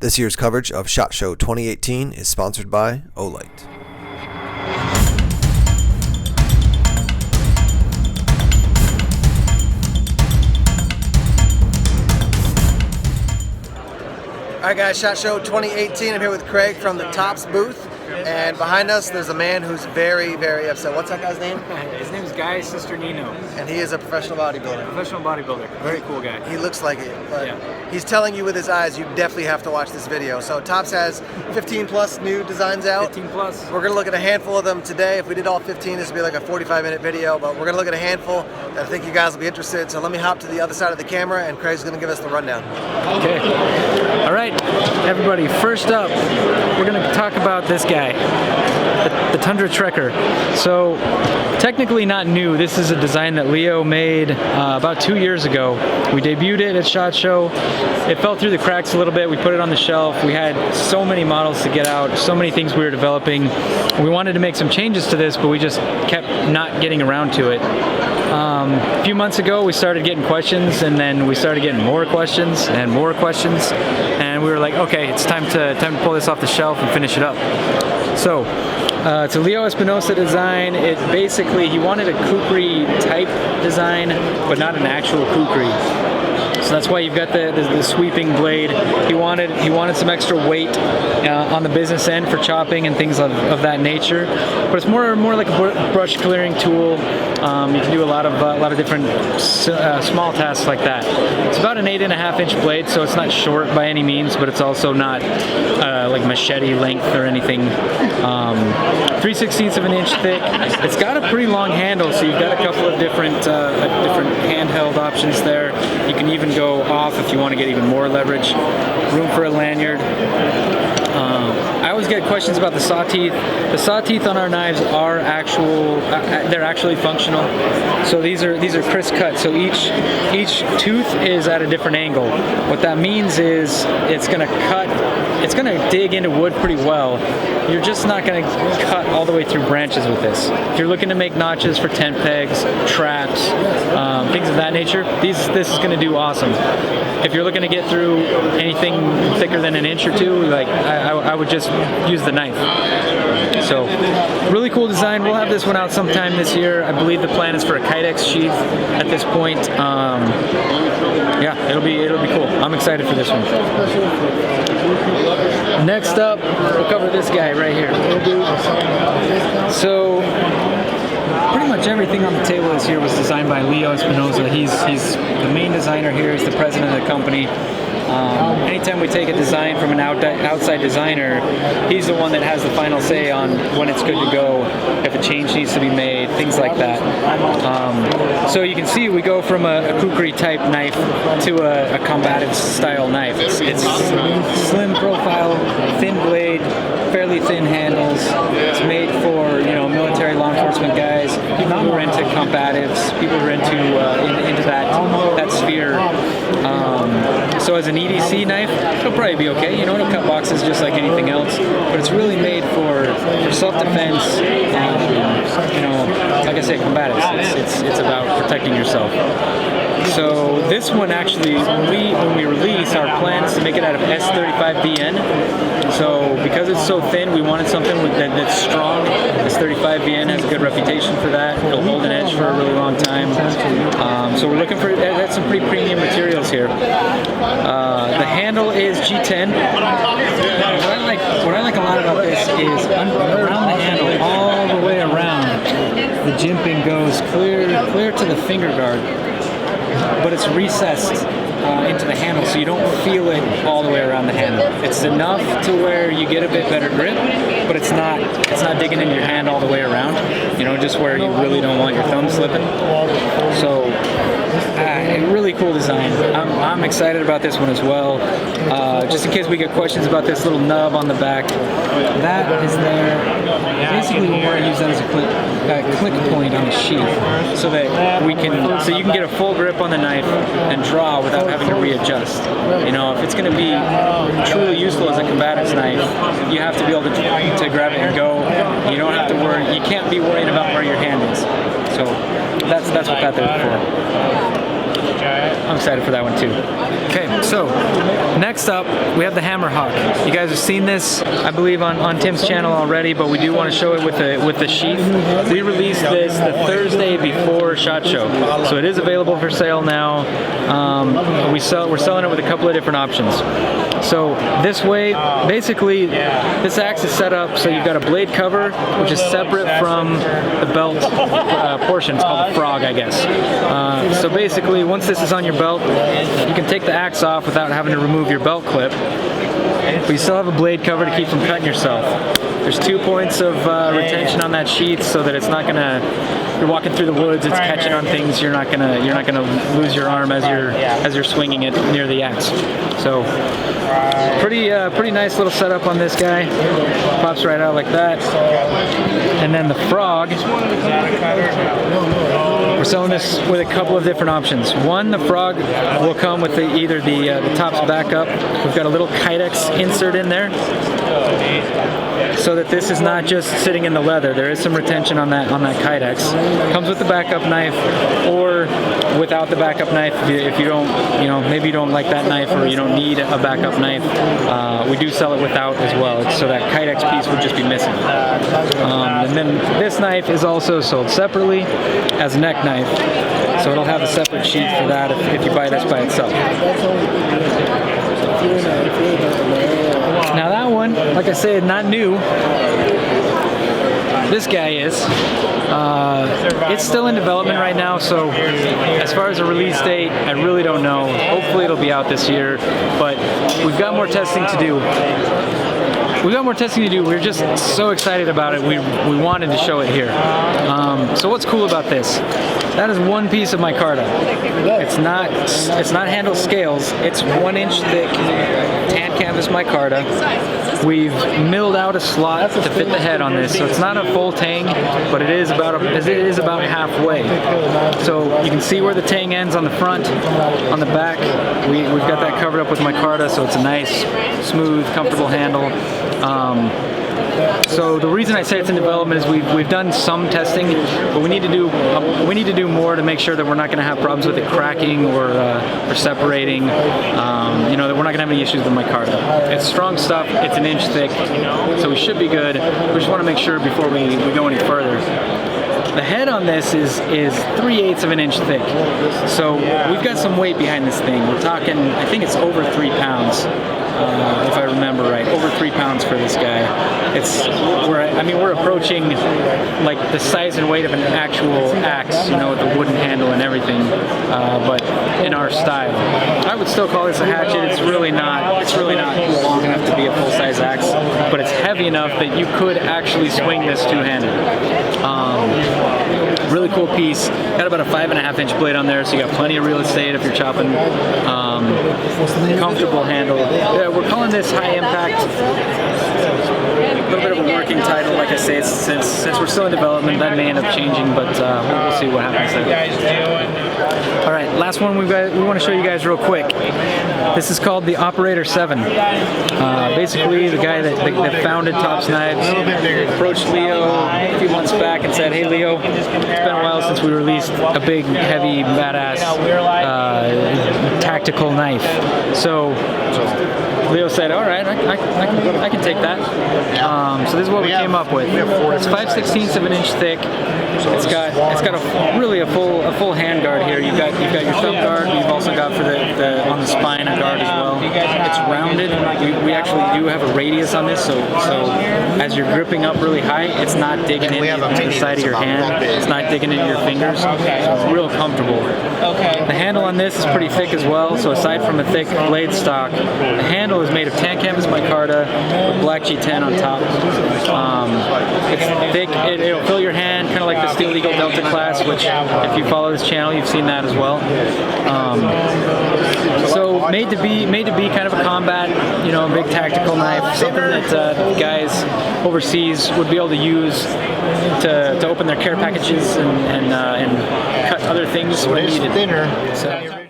This year's coverage of SHOT Show 2018 is sponsored by Olight. Alright guys, SHOT Show 2018. I'm here with Craig from the Tops booth. And behind us, there's a man who's very, very upset. What's that guy's name? His name's Guy Sister Nino. And he is a professional bodybuilder. Professional bodybuilder. Very cool guy. He looks like it, but yeah. He's telling you with his eyes, you definitely have to watch this video. So Tops has 15 plus new designs out. 15 plus. We're gonna look at a handful of them today. If we did all 15, this would be like a 45-minute video, but we're gonna look at a handful that I think you guys will be interested. So let me hop to the other side of the camera and Craig's gonna give us the rundown. Okay. All right, everybody, first up, we're gonna talk about this guy. The Tundra Trekker. So, technically not new. This is a design that Leo made about 2 years ago. We debuted it at SHOT Show. It fell through the cracks a little bit. We put it on the shelf. We had so many models to get out, so many things we were developing. We wanted to make some changes to this, but we just kept not getting around to it. A few months ago, we started getting questions, and then we started getting more questions and more questions, and we were like, okay, it's time to pull this off the shelf and finish it up. So, it's a Leo Espinosa design. It basically, he wanted a kukri type design, but not an actual kukri. So that's why you've got the sweeping blade. He wanted some extra weight on the business end for chopping and things of that nature. But it's more like a brush clearing tool. You can do a lot of different small tasks like that. It's about an 8.5 inch blade, so it's not short by any means, but it's also not like machete length or anything. 3/16 of an inch thick. It's got a pretty long handle, so you've got a couple of different handheld options there. You can even go off if you want to get even more leverage. Room for a lanyard. I always get questions about the saw teeth. The saw teeth on our knives are they're actually functional. So these are crisp cut. So each tooth is at a different angle. What that means is it's gonna dig into wood pretty well. You're just not gonna cut all the way through branches with this. If you're looking to make notches for tent pegs, traps, things of that nature, this is gonna do awesome. If you're looking to get through anything thicker than an inch or two, like I would just use the knife. So, really cool design. We'll have this one out sometime this year. I believe the plan is for a Kydex sheath at this point. Yeah, it'll be cool. I'm excited for this one. Next up, we'll cover this guy right here. So, pretty much everything on the table this year was designed by Leo Espinosa. He's the main designer here. He's the president of the company. Anytime we take a design from an outside designer, he's the one that has the final say on when it's good to go, if a change needs to be made, things like that. So you can see we go from a kukri type knife to a combative style knife. It's slim profile, thin blade, fairly thin handles. It's made for military law enforcement guys, people who are into combatives, people who are into that sphere. So as an EDC knife, it'll probably be okay. It'll cut boxes just like anything else. But it's really made for self-defense. Like I said, combatives. It's about protecting yourself. So this one actually, when we release, our plan is to make it out of S35VN. So because it's so thin, we wanted something that's strong. S35VN has a good reputation for that. It'll hold an edge for a really long time. So we're looking for that's some pretty premium materials here. The handle is G10. What I like a lot about this is around the handle, all the way around, the jimping goes clear to the finger guard. But it's recessed into the handle, so you don't feel it all the way around the handle. It's enough to where you get a bit better grip, but it's not digging into your hand all the way around. Just where you really don't want your thumb slipping. So, really cool design. I'm excited about this one as well. Just in case we get questions about this little nub on the back, that is there. Basically, we want to use that as a click point on the sheath, so that you can get a full grip on the knife and draw without having to readjust. If it's going to be truly useful as a combatives knife, you have to be able to grab it and go. You don't have to worry. You can't be worried about where your hand is. So that's what that's there for. I'm excited for that one too. Okay, so next up we have the Hammerhawk. You guys have seen this, I believe, on Tim's channel already, but we do want to show it with the sheath. We released this the Thursday before SHOT Show, so it is available for sale now. We're selling it with a couple of different options. So this way, basically, this axe is set up so you've got a blade cover, which is separate from the belt portion. It's called the frog, I guess. So basically, once this is on your belt, you can take the axe off without having to remove your belt clip, but you still have a blade cover to keep from cutting yourself. There's 2 points of retention on that sheath, so that it's not gonna. You're walking through the woods, it's catching on things. You're not gonna lose your arm as you're swinging it near the axe. So pretty nice little setup on this guy. Pops right out like that. And then the frog. We're selling this with a couple of different options. One, the frog will come with either the tops back up. We've got a little Kydex insert in there, so that this is not just sitting in the leather. There is some retention on that Kydex. Comes with the backup knife, or without the backup knife if you don't, maybe you don't like that knife or you don't need a backup knife. We do sell it without as well, so that Kydex piece would just be missing. And then this knife is also sold separately as a neck knife, so it'll have a separate sheath for that if you buy this by itself. Now that one, like I said, not new. This guy is. It's still in development right now, so as far as a release date, I really don't know. Hopefully it'll be out this year, but we've got more testing to do. We're just so excited about it. We wanted to show it here. So what's cool about this? That is one piece of micarta. It's not handle scales. It's 1 inch thick tan canvas micarta. We've milled out a slot to fit the head on this, so it's not a full tang, but it is about halfway. So you can see where the tang ends on the front. On the back, we've got that covered up with micarta, so it's a nice, smooth, comfortable handle. So the reason I say it's in development is we've done some testing, but we need to do more to make sure that we're not going to have problems with it cracking or separating. That we're not going to have any issues with micarta. It's strong stuff. It's 1 inch thick, so we should be good. We just want to make sure before we go any further. The head on this is 3/8 of an inch thick, so we've got some weight behind this thing. We're talking, I think it's over 3 pounds. If I remember right, over 3 pounds for this guy. We're approaching like the size and weight of an actual axe, with the wooden handle and everything, but in our style. I would still call this a hatchet. It's really not long enough to be a full-size axe, but it's heavy enough that you could actually swing this two-handed. Really cool piece. Got about a 5.5 inch blade on there, so you got plenty of real estate if you're chopping. Comfortable handle. Yeah, we're calling this high impact. A little bit of a working title, like I say. Since we're still in development, that may end up changing, but we'll see what happens there. All right, last one we want to show you guys real quick. This is called the Operator 7. Basically, the guy that founded Tops Knives approached Leo a few months back and said, "Hey Leo, it's been a while since we released a big, heavy, badass tactical knife." So Leo said, "All right, I can take that." So this is what we came up with. It's 5/16 of an inch thick. It's got a full hand guard here. You've got your thumb guard. We've also got for the on the spine a guard as well. It's rounded. We actually do have a radius on this, so as you're gripping up really high, it's not digging into the side of your hand. It's not digging into your fingers. So it's real comfortable. The handle on this is pretty thick as well. So aside from a thick blade stock, the handle is made of tan canvas micarta with black G10 on top. It's thick. It'll fill your hand, kind of like the Steel Eagle Delta class, which if you follow this channel, you've seen that as well. So made to be kind of a combat, big tactical knife, something that guys overseas would be able to use to open their care packages and cut other things when needed. Thinner. So.